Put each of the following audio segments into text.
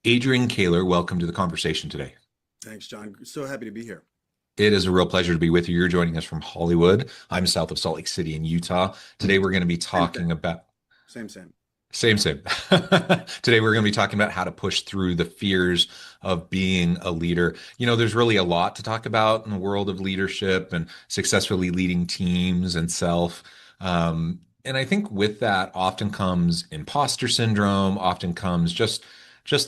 Adrian Koehler, welcome to the conversation today. Thanks, John. So happy to be here. It is a real pleasure to be with you. You're joining us from Hollywood. I'm south of Salt Lake City in Utah. Today we're going to be Same, same, talking about same. same. Today we're going to be talking about how to push through the fears of being a leader. There's really a lot to talk about in the world of leadership and successfully leading teams and self. And I think with that often comes imposter syndrome, often comes just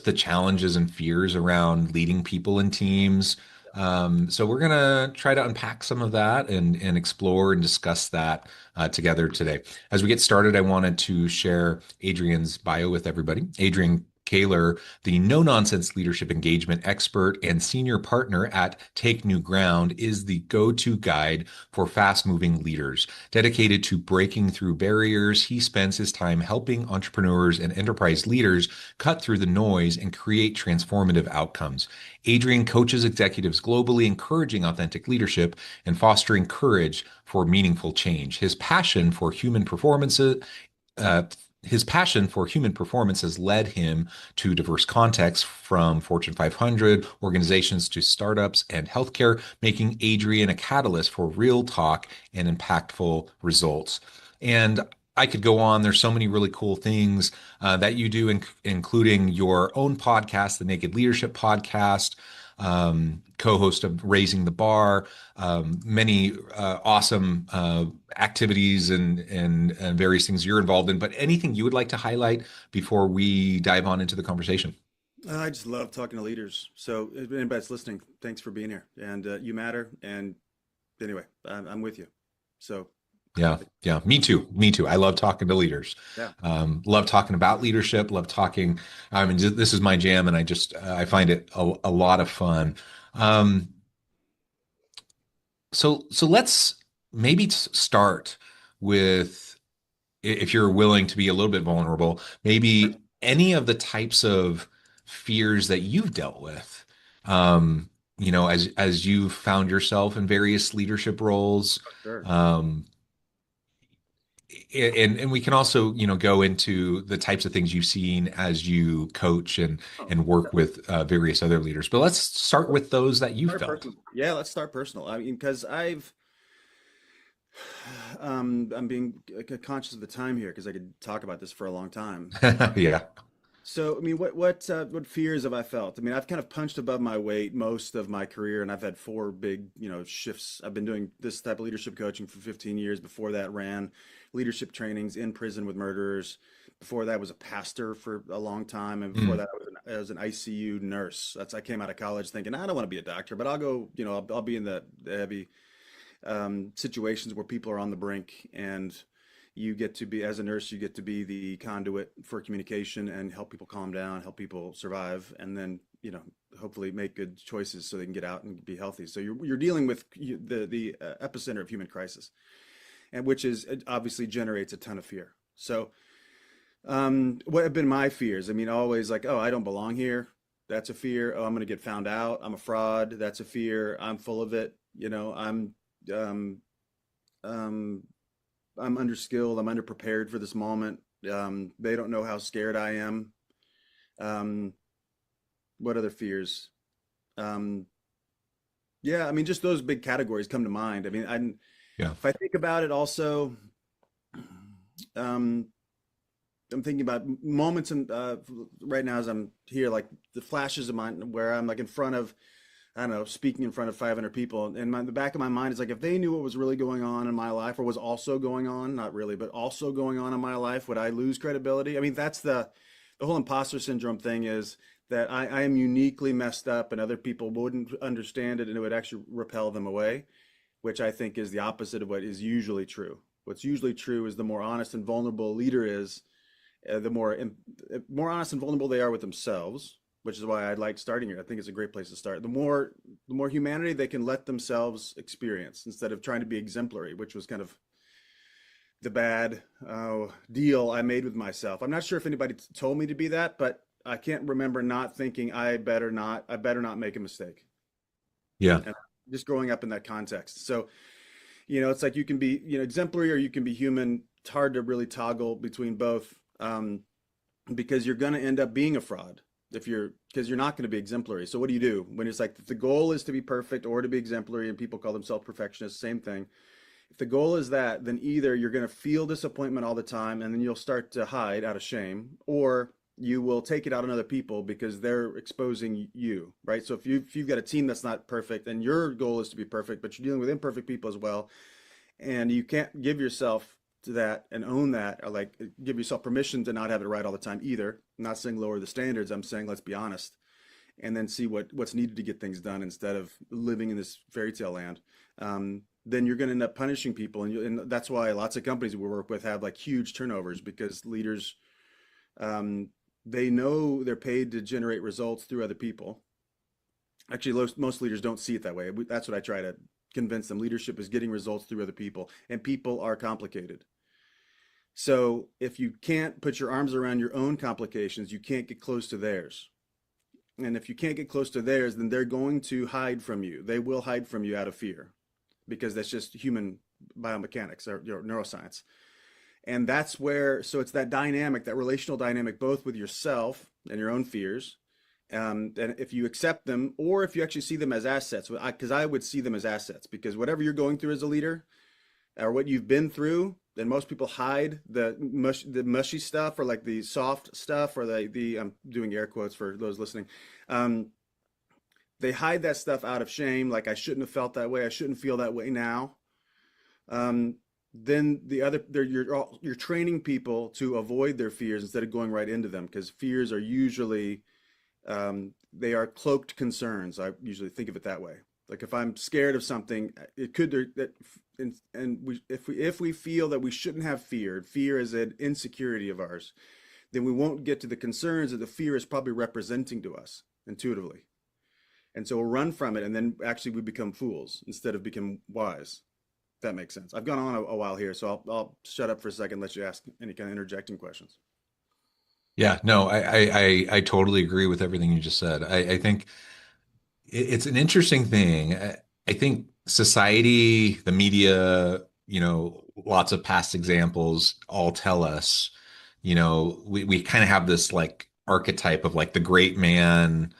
the challenges and fears around leading people in teams. So we're gonna try to unpack some of that and explore and discuss that together today. As we get started, I wanted to share Adrian's bio with everybody. Adrian Koehler, the no-nonsense leadership engagement expert and senior partner at Take New Ground, is the go-to guide for fast-moving leaders. Dedicated to breaking through barriers, he spends his time helping entrepreneurs and enterprise leaders cut through the noise and create transformative outcomes. Adrian coaches executives globally, encouraging authentic leadership and fostering courage for meaningful change. Uh, his passion for human performance has led him to diverse contexts from Fortune 500 organizations to startups and healthcare, making Adrian a catalyst for real talk and impactful results. And I could go on. There's so many really cool things that you do, including your own podcast, the Naked Leadership Podcast, co-host of Raising the Bar, many awesome activities and various things you're involved in. But anything you would like to highlight before we dive on into the conversation? I just love talking to leaders. So if anybody's listening, thanks for being here. And you matter. And anyway, I'm with you. So Yeah, yeah, me too. Me too. I love talking to leaders. yeah, Love talking about leadership. Love talking. I mean, this is my jam, and I find it a lot of fun. Um, so let's maybe start with, if you're willing to be a little bit vulnerable, maybe any of the types of fears that you've dealt with. As you've found yourself in various leadership roles. sure. Um, and we can also go into the types of things you've seen as you coach Oh, and work with various other leaders, but let's start with those that you start felt. personal. Yeah, let's start personal. I mean, because I'm being conscious of the time here because I could talk about this for a long time. Yeah. So, I mean, what fears have I felt? I mean, I've kind of punched above my weight most of my career, and I've had four big, shifts. I've been doing this type of leadership coaching for 15 years. Before that, ran leadership trainings in prison with murderers. Before that, was a pastor for a long time, and before Mm, that, I was an ICU nurse. I came out of college thinking I don't want to be a doctor, but I'll go. I'll be in the heavy situations where people are on the brink and you get to be, as a nurse, you get to be the conduit for communication and help people calm down, help people survive, and then hopefully make good choices so they can get out and be healthy. So you're dealing with the epicenter of human crisis, and which is, it obviously generates a ton of fear. So what have been my fears? I mean, always like, oh, I don't belong here. That's a fear. Oh, I'm going to get found out. I'm a fraud. That's a fear. I'm full of it. Um, um, I'm underskilled. I'm underprepared for this moment. They don't know how scared I am. Um, what other fears? Um, yeah, I mean, just those big categories come to mind. I mean, yeah. if I think about it also, um, I'm thinking about moments in right now as I'm here, like the flashes of mine where I'm like in front of, I don't know, speaking in front of 500 people. And the back of my mind is like, if they knew what was really going on in my life or was also going on, not really, but also going on in my life, would I lose credibility? I mean, that's the whole imposter syndrome thing, is that I am uniquely messed up and other people wouldn't understand it and it would actually repel them away, which I think is the opposite of what is usually true. What's usually true is the more honest and vulnerable a leader is, the more honest and vulnerable they are with themselves, which is why I like starting here. I think it's a great place to start. The more humanity they can let themselves experience instead of trying to be exemplary, which was kind of the bad deal I made with myself. I'm not sure if anybody told me to be that, but I can't remember not thinking I better not make a mistake. Yeah. And just growing up in that context. So, it's like you can be, exemplary or you can be human. It's hard to really toggle between both, because you're going to end up being a fraud. if you're because you're not going to be exemplary. So what do when it's like the goal is to be perfect or to be exemplary, and people call themselves perfectionists, same thing. If the goal is that, then either you're going to feel disappointment all the time and then you'll start to hide out of shame, or you will take it out on other people because they're exposing you, right? So if you've got a team that's not perfect and your goal is to be perfect, but you're dealing with imperfect people as well, and you can't give yourself to that and own that, or like give yourself permission to not have it right all the time either. I'm not saying lower the standards. I'm saying let's be honest and then see what's needed to get things done instead of living in this fairy tale land. Then you're going to end up punishing people, and that's why lots of companies we work with have like huge turnovers because leaders, um, they know they're paid to generate results through other people. Actually, most leaders don't see it that way. That's what I try to convince them. Leadership is getting results through other people, and people are complicated. So if you can't put your arms around your own complications, you can't get close to theirs. And if you can't get close to theirs, then they're going to hide from you. They will hide from you out of fear because that's just human biomechanics or neuroscience. And that's where, so it's that dynamic, that relational dynamic, both with yourself and your own fears. And if you accept them, or if you actually see them as assets, because I would see them as assets, because whatever you're going through as a leader, or what you've been through, then most people hide the mushy stuff, or like the soft stuff, or the I'm doing air quotes for those listening. Um, they hide that stuff out of shame, like I shouldn't have felt that way, I shouldn't feel that way now. Um, then you're training people to avoid their fears instead of going right into them, because fears are usually they are cloaked concerns. I usually think of it that way. Like if I'm scared of something, it could that and if we feel that we shouldn't have feared, fear is an insecurity of ours, then we won't get to the concerns that the fear is probably representing to us intuitively. And so we'll run from it, and then actually we become fools instead of become wise. If that makes sense. I've gone on a while here, so I'll shut up for a second and let you ask any kind of interjecting questions. Yeah, no, I totally agree with everything you just said. I think it's an interesting thing. I think society, the media, lots of past examples all tell us, we kind of have this like archetype of like the great man,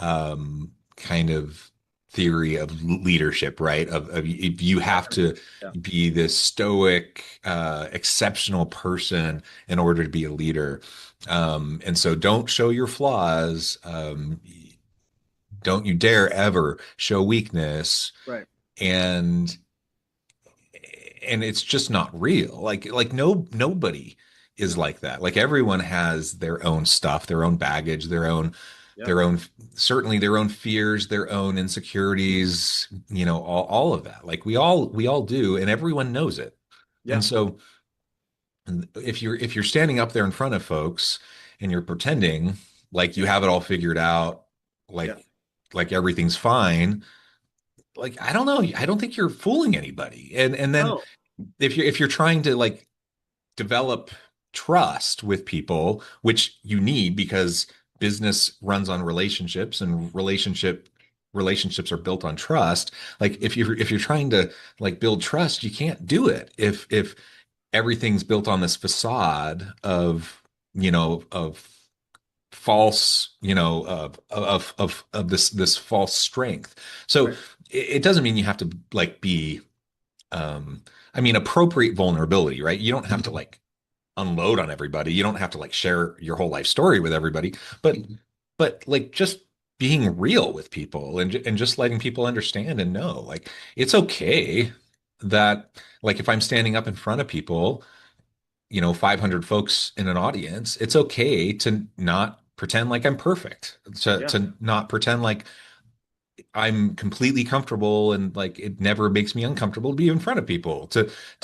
kind of theory of leadership, right? Of if you have to Yeah. be this stoic, exceptional person in order to be a leader. And so don't show your flaws. Don't you dare ever show weakness. Right. And it's just not real. Like nobody is No. like that. Like everyone has their own stuff, their own baggage, Yeah. their own certainly their own fears, their own insecurities, all of that. Like we all do, and everyone knows it. Yeah. And so if you're standing up there in front of folks and you're pretending like you have it all figured out, Yeah. like everything's fine, like I don't know, I don't think you're fooling anybody. And then No. if you're trying to like develop trust with people, which you need because business runs on relationships and relationships are built on trust. Like if you're trying to like build trust, you can't do it if everything's built on this facade of false, of this false strength. So Right. it doesn't mean you have to like be I mean appropriate vulnerability, right? You don't have to like unload on everybody. You don't have to like share your whole life story with everybody, but like just being real with people and just letting people understand and know like it's okay that like if I'm standing up in front of people, 500 folks in an audience, it's okay to not pretend like I'm perfect, to Yeah. to not pretend like I'm completely comfortable and like it never makes me uncomfortable to be in front of people.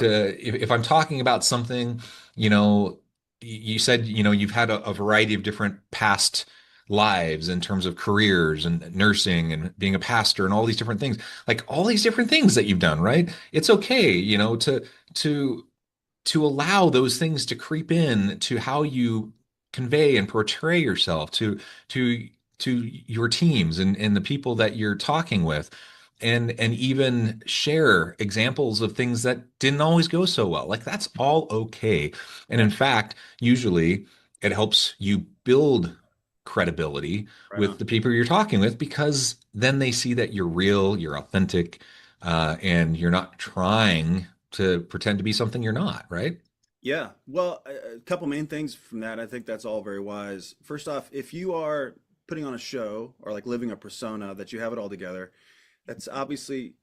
If I'm talking about something, you know, you said, you've had a variety of different past lives in terms of careers and nursing and being a pastor and all these different things, like all these different things that you've done, right? It's okay, to allow those things to creep in to how you convey and portray yourself to your teams and the people that you're talking with and even share examples of things that didn't always go so well. Like that's all okay. And Yeah. in fact, usually it helps you build credibility Right with on. the people you're talking with, because then they see that you're real, you're authentic, and you're not trying to pretend to be something you're not, right? Yeah. Well, a couple main things from that. I think that's all very wise. First off, if you are putting on a show or like living a persona that you have it all together, that's obviously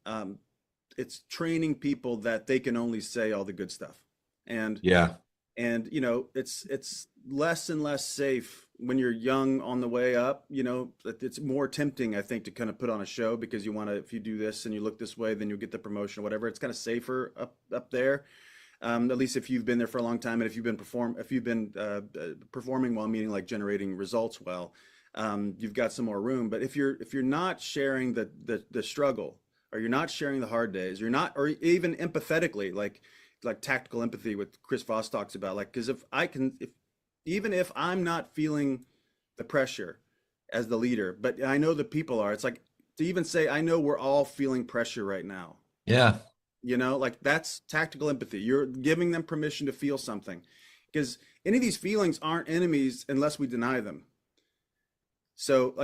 it's training people that they can only say all the good stuff. And Yeah. it's less and less safe when you're young on the way up. It's more tempting, I think, to kind of put on a show because you want to, if you do this and you look this way, then you'll get the promotion or whatever. It's kind of safer up there. At least if you've been there for a long time, and if you've been performing well, meaning like generating results well, you've got some more room. But if you're not sharing the struggle, or you're not sharing the hard days, you're not, or even empathetically, like tactical empathy, what Chris Voss talks about, like, because if even if I'm not feeling the pressure as the leader, but I know the people are, it's like to even say I know we're all feeling pressure right now. Yeah. Like that's tactical empathy. You're giving them permission to feel something, because any of these feelings aren't enemies unless we deny them. So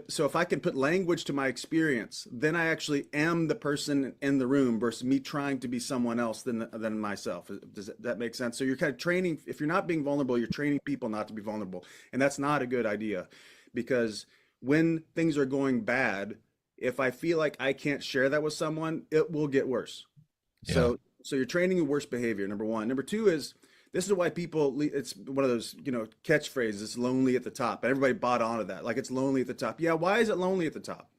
so if I can put language to my experience, then I actually am the person in the room versus me trying to be someone else than myself. Does that make sense? So you're kind of training, if you're not being vulnerable, you're training people not to be vulnerable. And that's not a good idea, because when things are going bad, if I feel like I can't share that with someone, it will get worse. Yeah. So you're training your worst behavior, number one. Number two is, this is why it's one of those, catchphrases, it's lonely at the top. And everybody bought onto that. Like, it's lonely at the top. Yeah, why is it lonely at the top?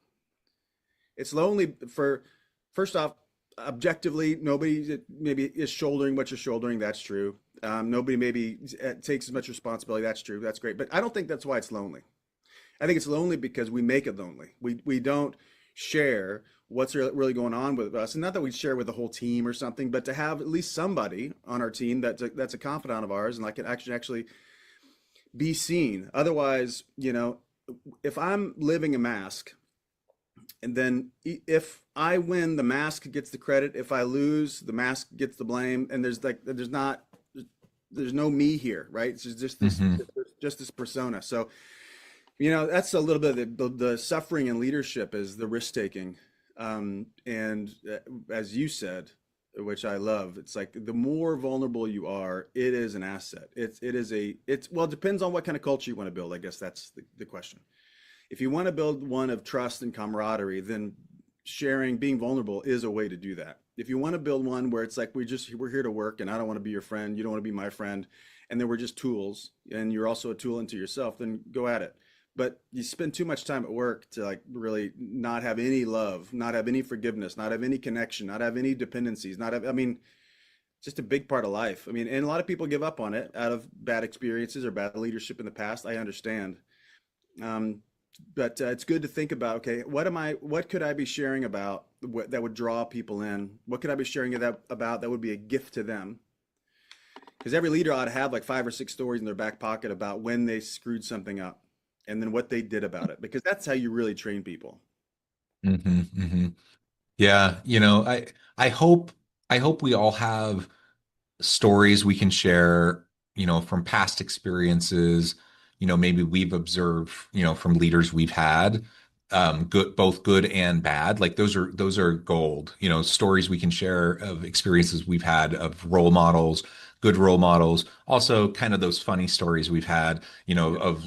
It's lonely for, first off, objectively, nobody maybe is shouldering what you're shouldering. That's true. Nobody maybe takes as much responsibility. That's true. That's great. But I don't think that's why it's lonely. I think it's lonely because we make it lonely. We don't share what's really going on with us, and not that we share with the whole team or something, but to have at least somebody on our team that's a confidant of ours, and I can actually be seen. Otherwise, if I'm living a mask, and then if I win, the mask gets the credit. If I lose, the mask gets the blame, and there's no me here, right? It's Hmm. just this persona. So that's a little bit of the suffering in leadership, is the risk taking. And as you said, which I love, it's like the more vulnerable you are, it is an asset. Well, it depends on what kind of culture you want to build. I guess that's the question. If you want to build one of trust and camaraderie, then being vulnerable is a way to do that. If you want to build one where it's like we're here to work, and I don't want to be your friend, you don't want to be my friend, and then we're just tools, and you're also a tool into yourself, then go at it. But you spend too much time at work to like really not have any love, not have any forgiveness, not have any connection, not have any dependencies, not have, I mean, just a big part of life. I mean, and a lot of people give up on it out of bad experiences or bad leadership in the past. I understand. Um, but it's good to think about, okay, what could I be sharing about that would draw people in? What could I be sharing about that would be a gift to them? Because every leader ought to have like 5 or 6 stories in their back pocket about when they screwed something up, and then what they did about it, because that's how you really train people. Hmm. Hmm. Yeah. I hope we all have stories we can share, from past experiences, maybe we've observed, from leaders we've had, both good and bad. Like those are gold, stories we can share of experiences we've had, of role models, good role models, also kind of those funny stories we've had, Yeah. of,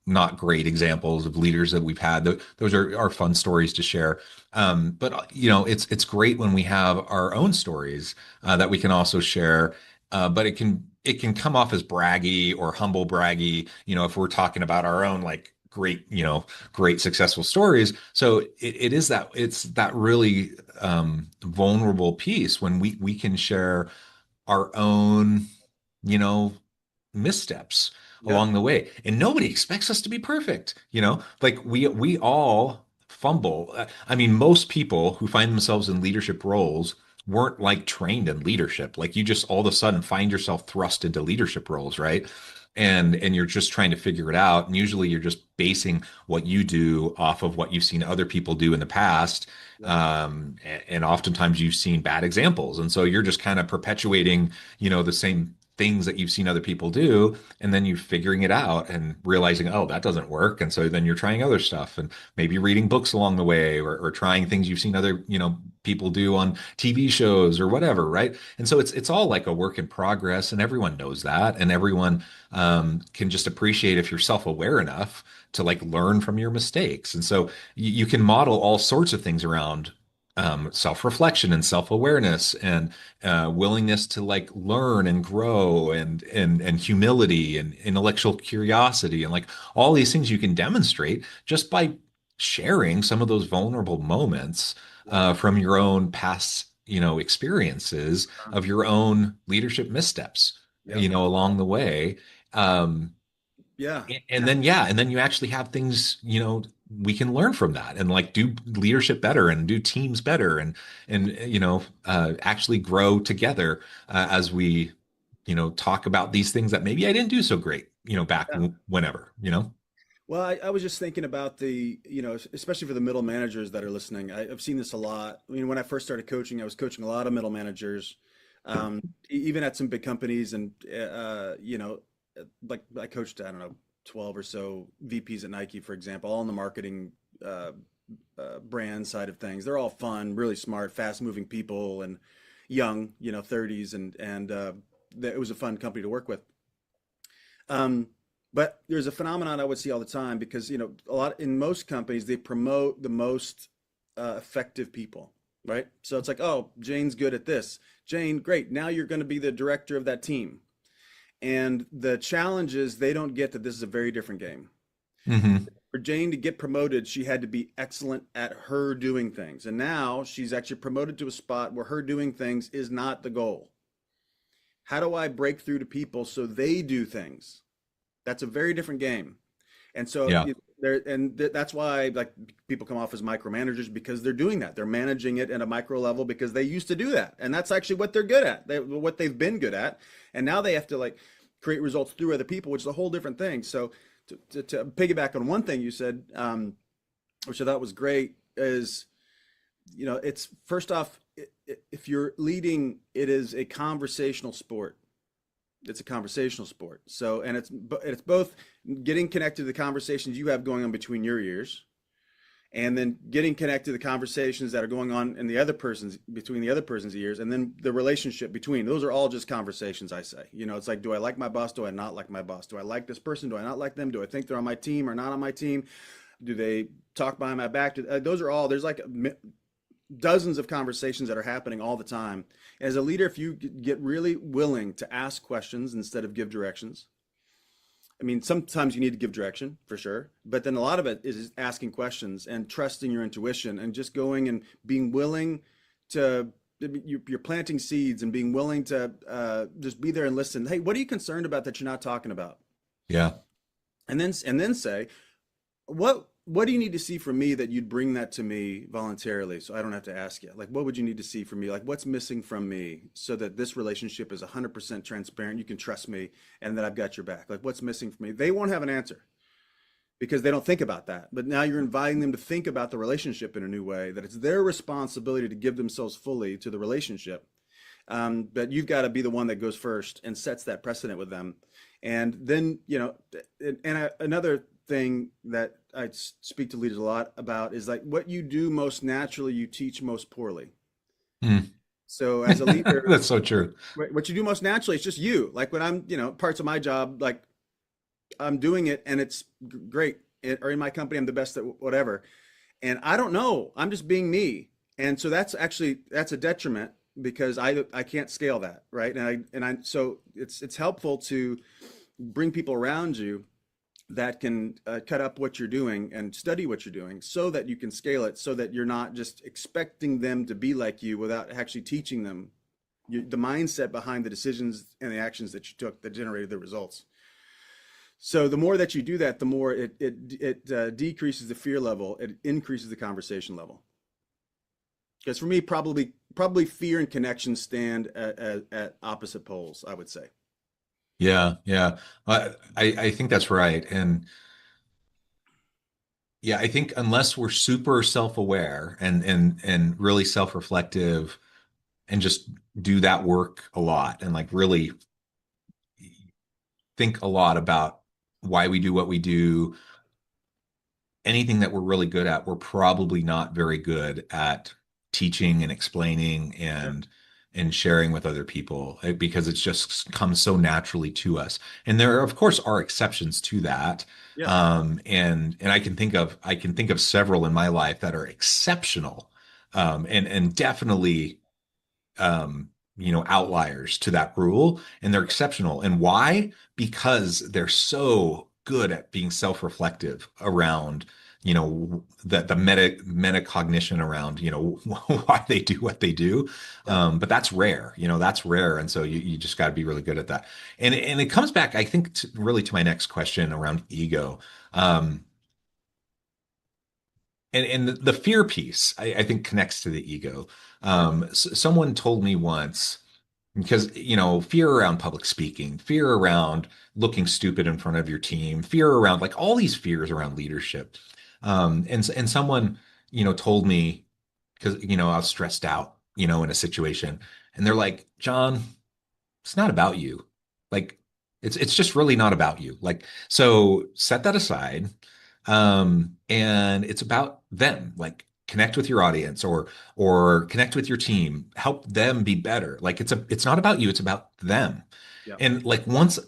not great examples of leaders that we've had. Those are fun stories to share. But it's great when we have our own stories that we can also share, but it can come off as braggy or humble braggy, if we're talking about our own like great successful stories. So it's that really vulnerable piece when we can share our own, you know, missteps Yeah. along the way. And nobody expects us to be perfect, like we all fumble. I mean, most people who find themselves in leadership roles weren't like trained in leadership. Like you just all of a sudden find yourself thrust into leadership roles, right? And you're just trying to figure it out. And usually you're just basing what you do off of what you've seen other people do in the past. Yep. And oftentimes you've seen bad examples. And so you're just kind of perpetuating, the same things that you've seen other people do, and then you figuring it out and realizing, oh, that doesn't work. And so then you're trying other stuff and maybe reading books along the way, or trying things you've seen other, people do on TV shows or whatever, right? And so it's all like a work in progress, and everyone knows that, and everyone can just appreciate if you're self-aware enough to like learn from your mistakes. And so you can model all sorts of things around self-reflection and self-awareness and willingness to like learn and grow and humility and intellectual curiosity and like all these things you can demonstrate just by sharing some of those vulnerable moments Yeah. from your own past, experiences of your own leadership missteps, Yep. along the way. Um, Yeah. and then yeah, and then you actually have things, we can learn from that and like do leadership better and do teams better and actually grow together as we talk about these things that maybe I didn't do so great back Yeah. whenever. Well, I was just thinking about especially for the middle managers that are listening. I've seen this a lot. I mean, when I first started coaching, I was coaching a lot of middle managers, even at some big companies, and like I coached, I don't know, 12 or so VPs at Nike, for example, all in the marketing brand side of things. They're all fun, really smart, fast-moving people, and young, 30s, and it was a fun company to work with. Um, but there's a phenomenon I would see all the time because, in most companies, they promote the most effective people, right? So it's like, oh, Jane's good at this. Jane, great. Now you're going to be the director of that team. And the challenge is they don't get that this is a very different game. Hmm. For Jane to get promoted, she had to be excellent at her doing things. And now she's actually promoted to a spot where her doing things is not the goal. How do I break through to people so they do things? That's a very different game. And so Yeah. that's why like people come off as micromanagers because they're doing that. They're managing it at a micro level because they used to do that. And that's actually what they're good at. What they've been good at. And now they have to like create results through other people, which is a whole different thing. So to piggyback on one thing you said, which I thought was great, is it's first off, if you're leading, it is a conversational sport. It's a conversational sport. So, and it's both getting connected to the conversations you have going on between your ears, and then getting connected to the conversations that are going on in the other person's between the other person's ears, and then the relationship between. Those are all just conversations, I say. It's like, do I like my boss? Do I not like my boss? Do I like this person? Do I not like them? Do I think they're on my team or not on my team? Do they talk behind my back? Those are all. There's like dozens of conversations that are happening all the time. As a leader, if you get really willing to ask questions instead of give directions, I mean, sometimes you need to give direction for sure, but then a lot of it is asking questions and trusting your intuition and just going and being willing to, you're planting seeds and being willing to just be there and listen. Hey, what are you concerned about that you're not talking about? Yeah. And then say, what do you need to see from me that you'd bring that to me voluntarily so I don't have to ask you? Like, what would you need to see from me? Like, what's missing from me so that this relationship is 100% transparent, you can trust me, and that I've got your back? Like, what's missing from me? They won't have an answer because they don't think about that. But now you're inviting them to think about the relationship in a new way, that it's their responsibility to give themselves fully to the relationship. But you've got to be the one that goes first and sets that precedent with them. And then, another thing that I speak to leaders a lot about is like what you do most naturally, you teach most poorly. Mm. So as a leader, That's so true. what you do most naturally, it's just you. Like when I'm, parts of my job, like I'm doing it and it's great. Or in my company, I'm the best at whatever. And I don't know, I'm just being me. And so that's a detriment because I can't scale that. Right. So it's helpful to bring people around you that can cut up what you're doing and study what you're doing so that you can scale it, so that you're not just expecting them to be like you without actually teaching them the mindset behind the decisions and the actions that you took that generated the results. So the more that you do that, the more it decreases the fear level, it increases the conversation level. Because for me, probably fear and connection stand at opposite poles, I would say. Yeah, yeah. I think that's right. And yeah, I think unless we're super self-aware and really self-reflective and just do that work a lot and like really think a lot about why we do what we do. Anything that we're really good at, we're probably not very good at teaching and explaining Yep. and sharing with other people because it's just comes so naturally to us. And there, of course, are exceptions to that. Yeah. And I can think of several in my life that are exceptional, and definitely outliers to that rule, and they're exceptional. And why? Because they're so good at being self-reflective around, the metacognition around, why they do what they do. Yep. But that's rare, that's rare. And so you just got to be really good at that. And it comes back, I think, really to my next question around ego. Um, and the fear piece, I think, connects to the ego. Yep. Someone told me once, because, fear around public speaking, fear around looking stupid in front of your team, fear around like all these fears around leadership. And someone, told me, because, I was stressed out, in a situation, and they're like, John, it's not about you. Like, it's just really not about you. Like, so set that aside. And it's about them. Like, connect with your audience, or connect with your team, help them be better. Like, it's not about you, it's about them. Yep. And like, once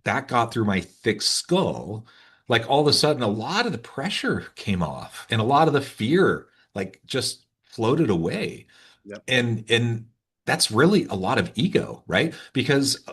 that got through my thick skull, like, all of a sudden a lot of the pressure came off and a lot of the fear like just floated away. Yep. And that's really a lot of ego, right? Because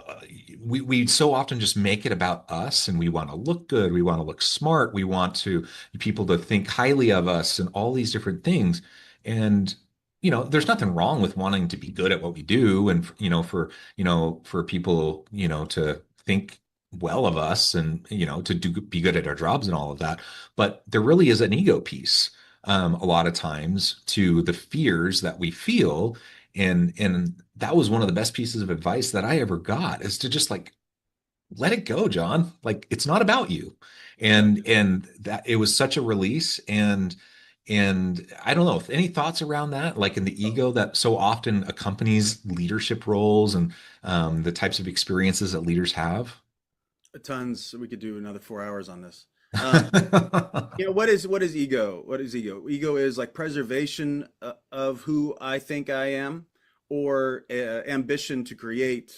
we so often just make it about us, and we want to look good, we want to look smart, we want to people to think highly of us, and all these different things. And there's nothing wrong with wanting to be good at what we do, and for people to think well of us, and to be good at our jobs and all of that. But there really is an ego piece, a lot of times, to the fears that we feel. And that was one of the best pieces of advice that I ever got, is to just like let it go, John. Like, it's not about you. Yep. And that it was such a release. And I don't know, any thoughts around that, like in the ego that so often accompanies leadership roles, and the types of experiences that leaders have. Tons. We could do another 4 hours on this. What is ego? What is ego? Ego is like preservation of who I think I am, or ambition to create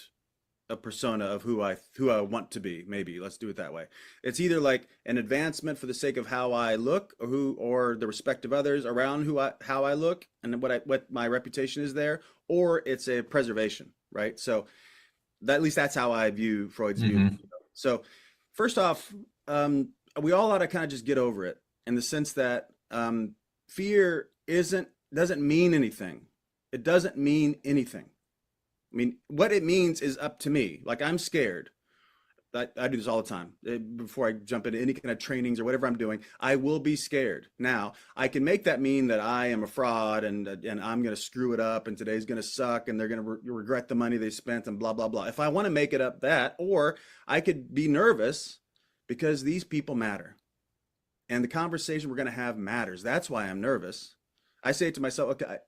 a persona of who I want to be. Maybe let's do it that way. It's either like an advancement for the sake of how I look, or the respect of others around how I look and what my reputation is there, or it's a preservation, right? So at least that's how I view Freud's view. Hmm. So first off, we all ought to kind of just get over it, in the sense that fear doesn't mean anything. It doesn't mean anything. I mean, what it means is up to me. Like, I'm scared. I do this all the time. Before I jump into any kind of trainings or whatever I'm doing, I will be scared. Now, I can make that mean that I am a fraud, and I'm going to screw it up, and today's going to suck, and they're going to regret the money they spent, and blah, blah, blah. If I want to make it up that, or I could be nervous because these people matter, and the conversation we're going to have matters. That's why I'm nervous. I say it to myself, okay,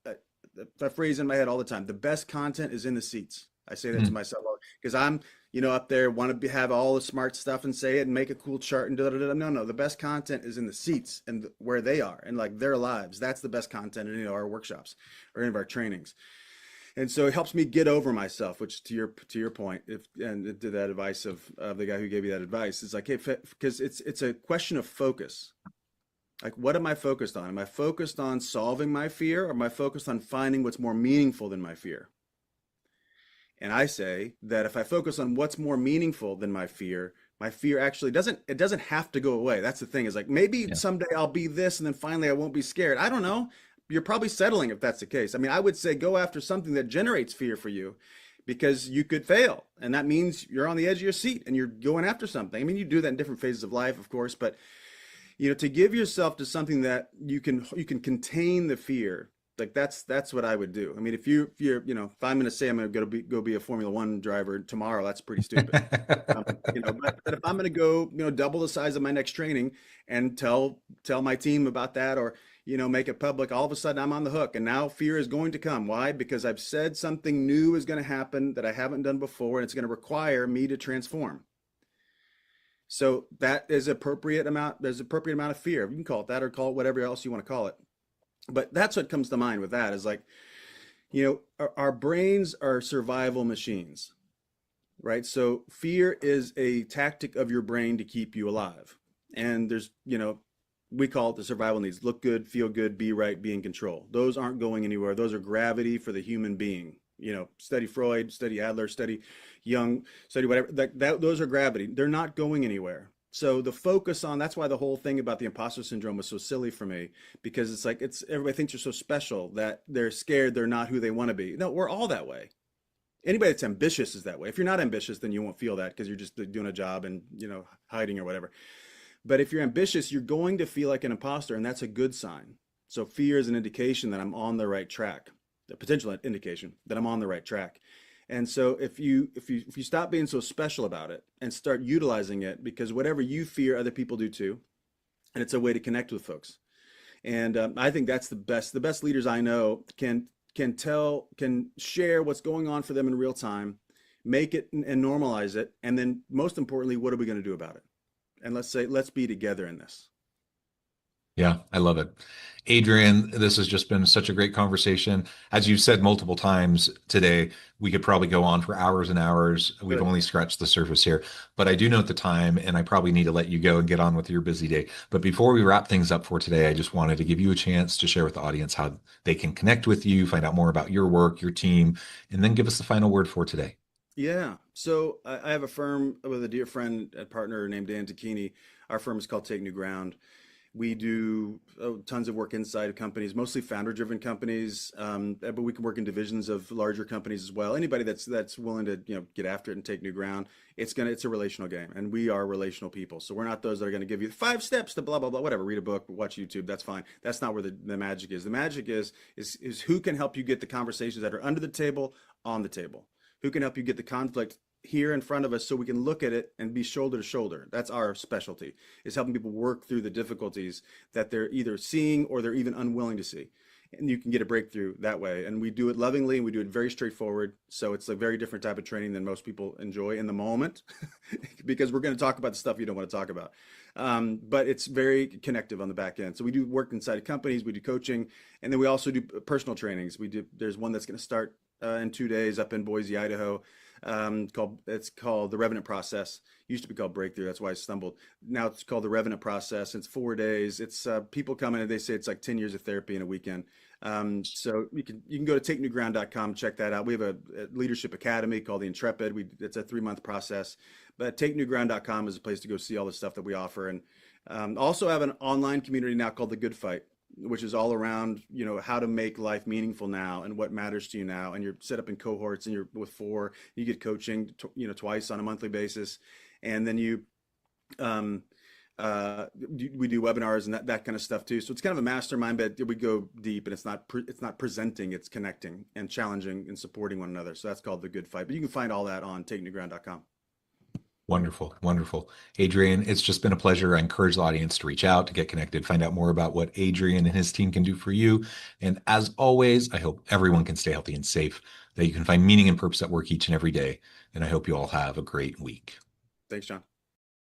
that phrase in my head all the time: the best content is in the seats. I say that to myself because I'm, up there, want to have all the smart stuff and say it and make a cool chart and da da da. No, no, the best content is in the seats and where they are and like their lives. That's the best content in any of our workshops or any of our trainings. And so it helps me get over myself, which to your point, and to that advice of the guy who gave you that advice, is like, hey, because it's a question of focus. Like, what am I focused on? Am I focused on solving my fear, or am I focused on finding what's more meaningful than my fear? And I say that if I focus on what's more meaningful than my fear actually doesn't have to go away. That's the thing, is like, maybe Yeah. someday I'll be this and then finally I won't be scared. I don't know. You're probably settling if that's the case. I mean, I would say go after something that generates fear for you, because you could fail. And that means you're on the edge of your seat and you're going after something. I mean, you do that in different phases of life, of course, but to give yourself to something that you can contain the fear. Like, that's what I would do. I mean, if I'm going to say I'm going to go be a Formula One driver tomorrow, that's pretty stupid. But if I'm going to go, double the size of my next training and tell my team about that, or make it public, all of a sudden I'm on the hook, and now fear is going to come. Why? Because I've said something new is going to happen that I haven't done before, and it's going to require me to transform. So that is appropriate amount. There's appropriate amount of fear. You can call it that or call it whatever else you want to call it. But that's what comes to mind with that is like, our brains are survival machines, right? So fear is a tactic of your brain to keep you alive. And we call it the survival needs: look good, feel good, be right, be in control. Those aren't going anywhere. Those are gravity for the human being. Study Freud, study Adler, study Jung, study whatever. Those are gravity. They're not going anywhere. So the focus on that's why the whole thing about the imposter syndrome was so silly for me, because it's like everybody thinks you're so special that they're scared they're not who they want to be. No, we're all that way. Anybody that's ambitious is that way. If you're not ambitious, then you won't feel that because you're just doing a job and hiding or whatever. But if you're ambitious, you're going to feel like an imposter, and that's a good sign. So fear is an indication that I'm on the right track, the potential indication that I'm on the right track. And so if you stop being so special about it and start utilizing it, because whatever you fear, other people do too, and it's a way to connect with folks. And I think that's the best. The best leaders I know can share what's going on for them in real time, make it and normalize it, and then most importantly, what are we going to do about it? And let's be together in this. Yeah, I love it. Adrian, this has just been such a great conversation. As you've said multiple times today, we could probably go on for hours and hours. We've Good. only scratched the surface here, but I do note the time and I probably need to let you go and get on with your busy day. But before we wrap things up for today, I just wanted to give you a chance to share with the audience how they can connect with you, find out more about your work, your team, and then give us the final word for today. Yeah. So I have a firm with a dear friend and partner named Dan Tacchini. Our firm is called Take New Ground. We do tons of work inside of companies, mostly founder-driven companies, but we can work in divisions of larger companies as well. Anybody that's willing to get after it and take new ground, it's a relational game, and we are relational people. So we're not those that are going to give you 5 steps to blah blah blah, whatever. Read a book, watch YouTube. That's fine. That's not where the magic is. The magic is who can help you get the conversations that are under the table on the table. Who can help you get the conflict here in front of us so we can look at it and be shoulder to shoulder. That's our specialty, is helping people work through the difficulties that they're either seeing or they're even unwilling to see. And you can get a breakthrough that way. And we do it lovingly and we do it very straightforward. So it's a very different type of training than most people enjoy in the moment because we're going to talk about the stuff you don't want to talk about. But it's very connective on the back end. So we do work inside of companies, we do coaching, and then we also do personal trainings. There's one that's going to start in 2 days up in Boise, Idaho. It's called the Revenant Process. Used to be called Breakthrough. That's why I stumbled. Now it's called the Revenant Process. It's 4 days. It's people come in and they say it's like 10 years of therapy in a weekend. So you can go to takenewground.com, check that out. We have a leadership academy called the Intrepid. It's a 3-month process. But takenewground.com is a place to go see all the stuff that we offer. And also have an online community now called the Good Fight, which is all around, how to make life meaningful now and what matters to you now. And you're set up in cohorts and you're with 4, you get coaching, twice on a monthly basis. And then we do webinars and that kind of stuff too. So it's kind of a mastermind, but we go deep and it's not presenting, it's connecting and challenging and supporting one another. So that's called the Good Fight, but you can find all that on takenewground.com. Wonderful, wonderful. Adrian, it's just been a pleasure. I encourage the audience to reach out, to get connected, find out more about what Adrian and his team can do for you. And as always, I hope everyone can stay healthy and safe, that you can find meaning and purpose at work each and every day. And I hope you all have a great week. Thanks, John.